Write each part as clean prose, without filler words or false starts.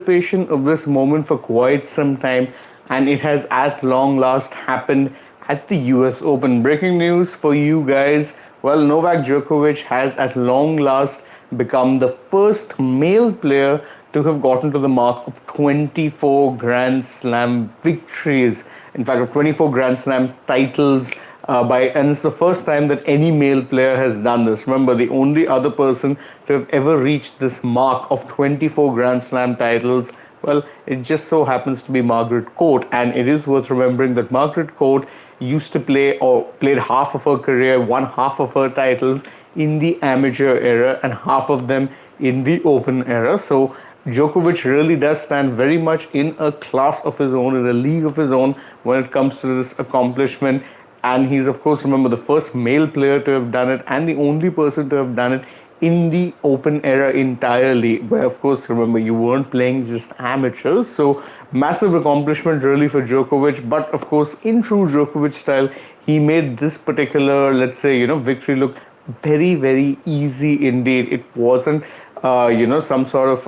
anticipation of this moment for quite some time, and it has at long last happened at the US Open. Breaking news for you guys. Well, Novak Djokovic has at long last become the first male player to have gotten to the mark of 24 Grand Slam victories. In fact, of 24 Grand Slam titles and it's the first time that any male player has done this. Remember, the only other person to have ever reached this mark of 24 Grand Slam titles, well, it just so happens to be Margaret Court. And it is worth remembering that Margaret Court used to play or played half of her career, won half of her titles in the amateur era and half of them in the open era. So Djokovic really does stand very much in a class of his own, in a league of his own when it comes to this accomplishment. And he's, of course, remember, the first male player to have done it and the only person to have done it in the open era entirely, where, of course, remember, you weren't playing just amateurs. So massive accomplishment really for Djokovic. But, of course, in true Djokovic style, he made this particular, let's say, victory look very, very easy indeed. It wasn't some sort of,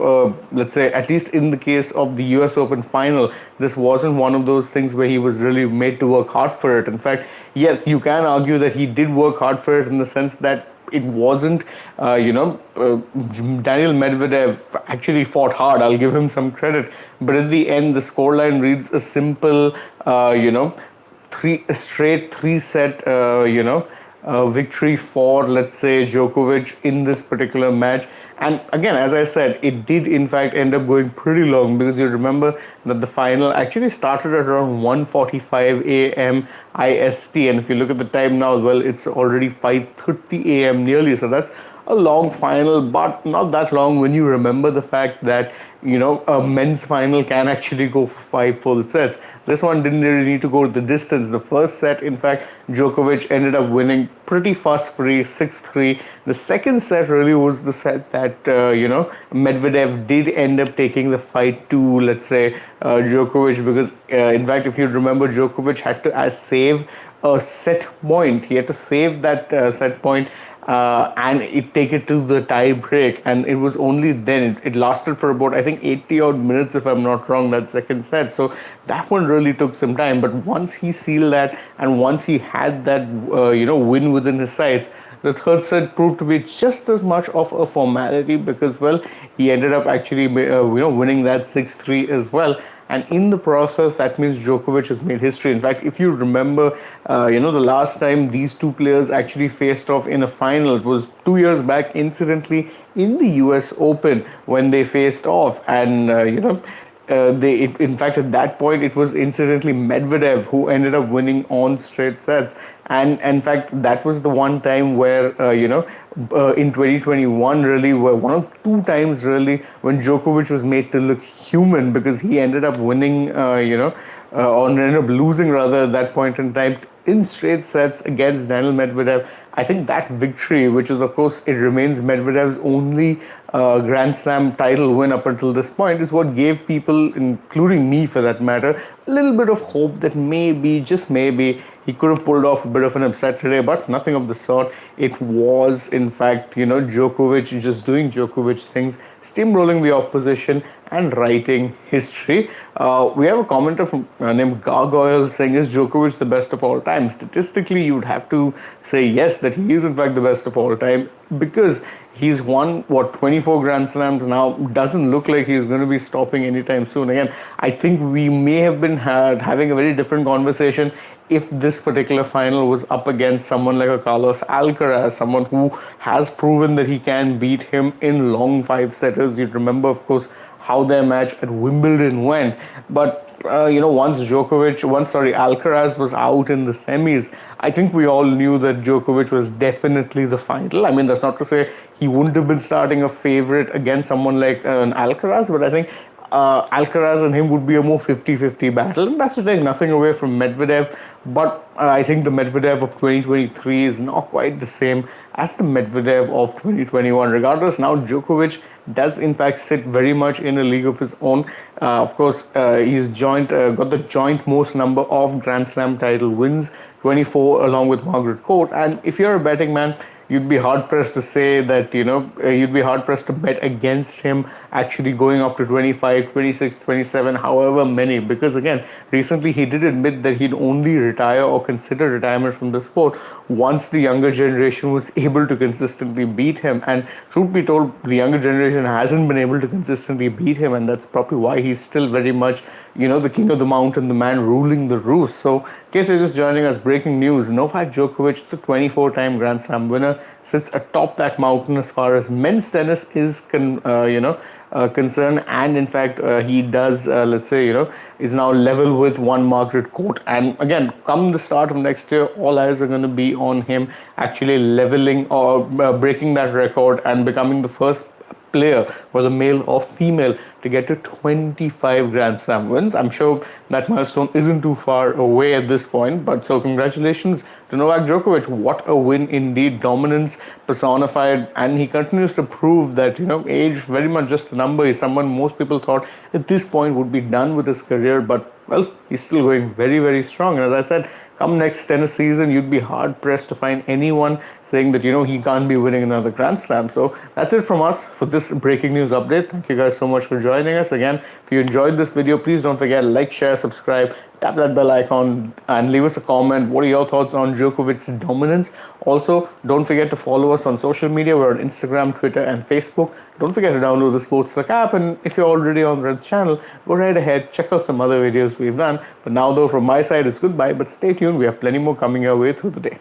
let's say, at least in the case of the US Open final, this wasn't one of those things where he was really made to work hard for it. In fact, yes, you can argue that he did work hard for it in the sense that it wasn't, Daniel Medvedev actually fought hard. I'll give him some credit. But at the end, the scoreline reads a simple, three-set, victory for, let's say, Djokovic in this particular match. And again, as I said, it did in fact end up going pretty long, because you remember that the final actually started at around 1:45 a.m. IST, and if you look at the time now, well, it's already 5:30 a.m. nearly. So that's a long final, but not that long when you remember the fact that a men's final can actually go for 5 full sets. This one didn't really need to go the distance. The first set, in fact, Djokovic ended up winning pretty fuss-free, 6-3. The second set really was the set that Medvedev did end up taking the fight to, let's say, Djokovic, because in fact, if you remember, Djokovic had to save a set point. He had to save that set point and take it to the tie break, and it was only then it lasted for about, I think, 80 odd minutes, if I'm not wrong, that second set. So that one really took some time, but once he sealed that and once he had that win within his sights, the third set proved to be just as much of a formality, because, well, he ended up actually winning that 6-3 as well. And in the process, that means Djokovic has made history. In fact, if you remember, the last time these two players actually faced off in a final, it was 2 years back, incidentally, in the US Open when they faced off. And, in fact, at that point, it was incidentally Medvedev who ended up winning on straight sets. And in fact, that was the one time where, in 2021, really, were one of two times, really, when Djokovic was made to look human, because he ended up winning, or ended up losing, rather, at that point in time in straight sets against Daniel Medvedev. I think that victory, which is, of course, it remains Medvedev's only Grand Slam title win up until this point, is what gave people, including me for that matter, a little bit of hope that maybe, just maybe, he could have pulled off a bit of an upset today, but nothing of the sort. It was, in fact, Djokovic just doing Djokovic things, steamrolling the opposition and writing history. We have a commenter from named Gargoyle saying, is Djokovic the best of all time? Statistically, you would have to say yes, that he is in fact the best of all time, because he's won, 24 Grand Slams now. Doesn't look like he's going to be stopping anytime soon. Again, I think we may have been having a very different conversation if this particular final was up against someone like a Carlos Alcaraz, someone who has proven that he can beat him in long 5-setters. You'd remember, of course, how their match at Wimbledon went. But once Alcaraz was out in the semis, I think we all knew that Djokovic was definitely the final. I mean, that's not to say he wouldn't have been starting a favorite against someone like an Alcaraz, but I think Alcaraz and him would be a more 50-50 battle. And that's to take nothing away from Medvedev. But I think the Medvedev of 2023 is not quite the same as the Medvedev of 2021. Regardless, now Djokovic does in fact sit very much in a league of his own. Of course, he's got the joint most number of Grand Slam title wins, 24, along with Margaret Court. And if you're a betting man, you'd be hard pressed to say that, you'd be hard pressed to bet against him actually going up to 25, 26, 27, however many. Because again, recently he did admit that he'd only retire or consider retirement from the sport once the younger generation was able to consistently beat him. And truth be told, the younger generation hasn't been able to consistently beat him, and that's probably why he's still very much, the king of the mountain, the man ruling the roost. So, in case you're just joining us, breaking news: Novak Djokovic is a 24-time Grand Slam winner, sits atop that mountain as far as men's tennis is concerned, and in fact, he does, is now level with one Margaret Court. And again, come the start of next year, all eyes are going to be on him actually leveling or breaking that record and becoming the first player, whether male or female, to get to 25 Grand Slam wins. I'm sure that milestone isn't too far away at this point, but so congratulations to Novak Djokovic. What a win indeed. Dominance personified, and he continues to prove that, age very much just a number. He's someone most people thought at this point would be done with his career, but well, he's still going very, very strong. And as I said, come next tennis season, you'd be hard pressed to find anyone saying that, he can't be winning another Grand Slam. So that's it from us for this breaking news update. Thank you guys so much for joining us. Again, if you enjoyed this video, please don't forget, like, share, subscribe, tap that bell icon, and leave us a comment. What are your thoughts on Djokovic's dominance? Also, don't forget to follow us on social media. We're on Instagram, Twitter, and Facebook. Don't forget to download the Sports app. And if you're already on the channel, go right ahead, check out some other videos we've done. But now, though, from my side, it's goodbye. But stay tuned. We have plenty more coming your way through the day.